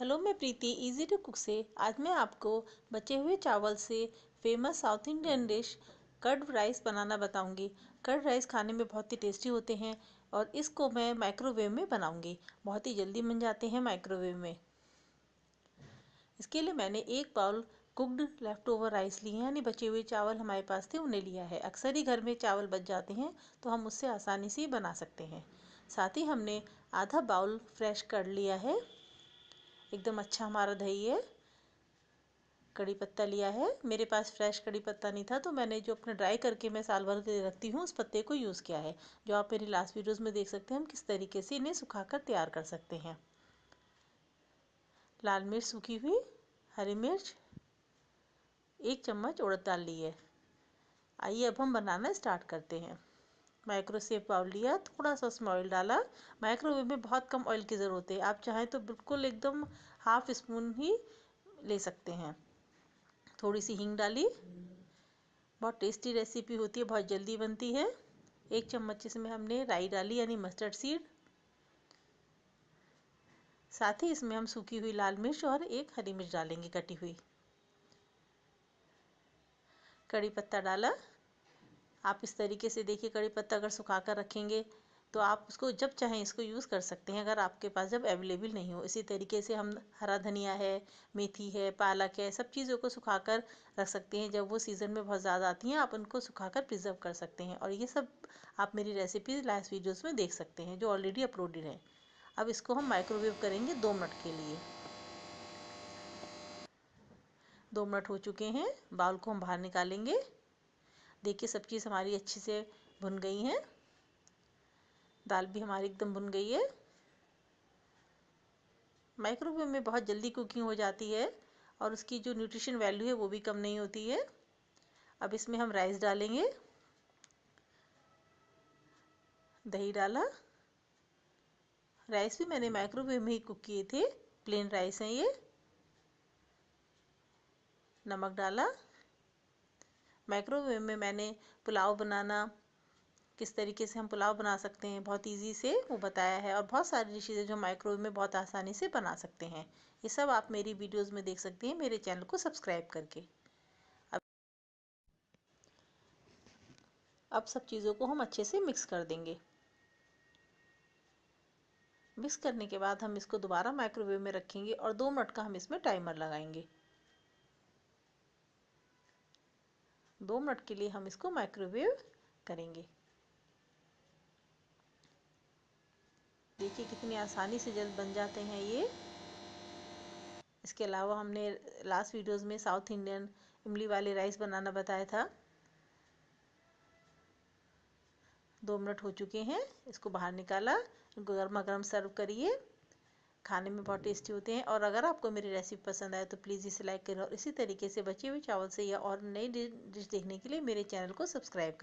Hello, मैं प्रीति easy to cook से। आज मैं आपको बचे हुए चावल से famous South Indian dish curd rice बनाना बताऊंगी। कर्ड राइस खाने में बहुत ही टेस्टी होते हैं और इसको मैं माइक्रोवेव में बनाऊंगी। बहुत ही जल्दी बन जाते हैं माइक्रोवेव में। इसके लिए मैंने एक bowl cooked leftover rice लिए हैं, यानी बचे हुए चावल हमारे पास थे उन्हें लिया है। अक्सर ही घर में चावल बच जाते हैं तो हम उससे आसानी से बना सकते हैं। साथ ही हमने आधा बाउल फ्रेश कर्ड लिया है, एकदम अच्छा हमारा दही है। कड़ी पत्ता लिया है, मेरे पास फ्रेश कड़ी पत्ता नहीं था तो मैंने जो अपने ड्राई करके मैं साल भर के रखती हूँ उस पत्ते को यूज़ किया है, जो आप मेरी लास्ट वीडियोस में देख सकते हैं हम किस तरीके से इन्हें सुखाकर तैयार कर सकते हैं। लाल मिर्च सूखी हुई, हरी मिर्च, 1 चम्मच उड़द दाल ली है। आइए अब हम बनाना स्टार्ट करते हैं। माइक्रोसेव बाउल लिया, थोड़ा सा उसमें ऑयल डाला। माइक्रोवेव में बहुत कम ऑयल की ज़रूरत है, आप चाहें तो बिल्कुल एकदम हाफ स्पून ही ले सकते हैं। थोड़ी सी हींग डाली, बहुत टेस्टी रेसिपी होती है, बहुत जल्दी बनती है। 1 चम्मच इसमें हमने राई डाली यानी मस्टर्ड सीड। साथ ही इसमें हम सूखी हुई लाल मिर्च और 1 हरी मिर्च डालेंगे कटी हुई। कड़ी पत्ता डाला। आप इस तरीके से देखिए, कड़ी पत्ता अगर सुखा कर रखेंगे तो आप उसको जब चाहें इसको यूज़ कर सकते हैं, अगर आपके पास जब अवेलेबल नहीं हो। इसी तरीके से हम हरा धनिया है, मेथी है, पालक है, सब चीज़ों को सुखाकर रख सकते हैं। जब वो सीज़न में बहुत ज़्यादा आती हैं आप उनको सुखाकर प्रिजर्व कर सकते हैं। और ये सब आप मेरी रेसिपी लास्ट वीडियोज़ में देख सकते हैं जो ऑलरेडी अपलोडेड है। अब इसको हम माइक्रोवेव करेंगे 2 मिनट के लिए। 2 मिनट हो चुके हैं, बाउल को हम बाहर निकालेंगे। देखिए सब चीज़ हमारी अच्छे से भुन गई हैं, दाल भी हमारी एकदम भुन गई है। माइक्रोवेव में बहुत जल्दी कुकिंग हो जाती है और उसकी जो न्यूट्रिशन वैल्यू है वो भी कम नहीं होती है। अब इसमें हम राइस डालेंगे। दही डाला। राइस भी मैंने माइक्रोवेव में ही कुक किए थे, प्लेन राइस हैं ये। नमक डाला। माइक्रोवेव में मैंने पुलाव बनाना, किस तरीके से हम पुलाव बना सकते हैं बहुत इजी से वो बताया है, और बहुत सारी डिशेज है जो माइक्रोवेव में बहुत आसानी से बना सकते हैं। ये सब आप मेरी वीडियोस में देख सकते हैं मेरे चैनल को सब्सक्राइब करके। अब सब चीज़ों को हम अच्छे से मिक्स कर देंगे। मिक्स करने के बाद हम इसको दोबारा माइक्रोवेव में रखेंगे और 2 मिनट का हम इसमें टाइमर लगाएंगे। 2 मिनट के लिए हम इसको माइक्रोवेव करेंगे। देखिए कितनी आसानी से जल्द बन जाते हैं ये। इसके अलावा हमने लास्ट वीडियोस में साउथ इंडियन इमली वाले राइस बनाना बताया था। 2 मिनट हो चुके हैं, इसको बाहर निकाला। इनको गर्मा गर्म सर्व करिए, खाने में बहुत टेस्टी होते हैं। और अगर आपको मेरी रेसिपी पसंद आए तो प्लीज़ इसे लाइक करें और इसी तरीके से बचे हुए चावल से या और नई डिश देखने के लिए मेरे चैनल को सब्सक्राइब करें।